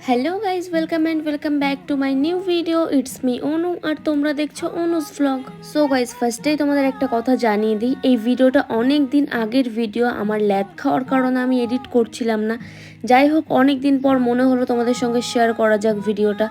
Hello guys, welcome back to my new video. It's me Anu আর তোমরা দেখছো অনুস vlog. So guys, ফার্স্টেই তোমাদের একটা কথা জানিয়ে দিই, এই ভিডিওটা অনেক দিন আগের ভিডিও। আমার ল্যাদ খাওয়ার কারণে আমি এডিট করছিলাম না। যাই হোক, অনেক দিন পর মনে হলো তোমাদের সঙ্গে শেয়ার করা যাক ভিডিওটা।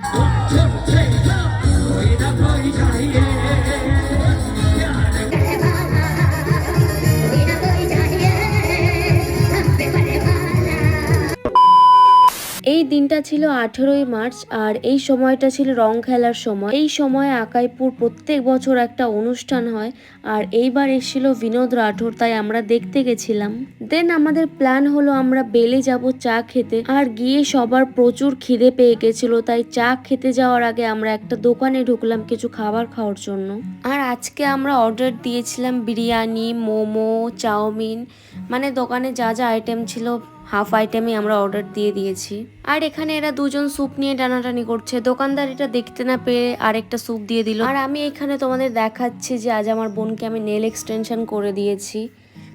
এই দিনটা ছিল 18ই মার্চ আর এই সময়টা ছিল রং খেলার সময়। এই সময় আকাইপুর প্রত্যেক বছর একটা অনুষ্ঠান হয় আর এইবার এসেছিল বিনোদ রাঠোর, তাই আমরা দেখতে গেছিলাম। দেন আমাদের প্ল্যান হলো আমরা বেলে যাব চা খেতে, আর গিয়ে সবার প্রচুর খিদে পেয়ে গেছিল, তাই চা খেতে যাওয়ার আগে আমরা একটা দোকানে ঢুকলাম কিছু খাবার খাওয়ার জন্য। আর আজকে আমরা অর্ডার দিয়েছিলাম বিরিয়ানি, মোমো, চাউমিন, মানে দোকানে যা যা আইটেম ছিল হাফ আইটেমই আমরা অর্ডার দিয়ে দিয়েছি। আর এখানে এরা দুজন স্যুপ নিয়ে টানাটানি করছে। দোকানদার এটা দেখতে না পেয়ে আরেকটা স্যুপ দিয়ে দিল। আর আমি এখানে তোমাদের দেখাচ্ছি যে আজ আমার বোনকে আমি নেল এক্সটেনশন করে দিয়েছি।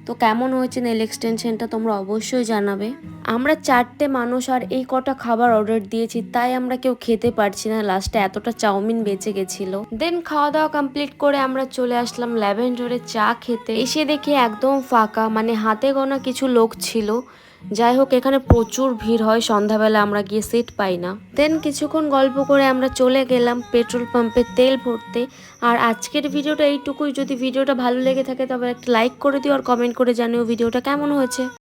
তো কেমন হয়েছে নেল এক্সটেনশনটা তোমরা অবশ্যই জানাবে। আমরা 4টে মানুষ আর এই কটা খাবার অর্ডার দিয়েছি, তাই আমরা কেউ খেতে পারছি না। লাস্টে এতটা চাউমিন বেঁচে গেছিল। দেন খাওয়া দাওয়া কমপ্লিট করে আমরা চলে আসলাম ল্যাভেন্ডারে চা খেতে। এসে দেখি একদম ফাঁকা, মানে হাতে গোনা কিছু লোক ছিল। যাই হোক, এখানে প্রচুর ভিড় হয় সন্ধ্যাবেলা, আমরা গিয়ে সিট পাই না। দেন কিছুক্ষণ গল্প করে আমরা চলে গেলাম পেট্রোল পাম্পে তেল ভরতে। আর আজকের ভিডিওটা এইটুকুই। যদি ভিডিওটা ভালো লেগে থাকে তবে একটা লাইক করে দিও আর কমেন্ট করে জানিও ভিডিওটা কেমন হয়েছে।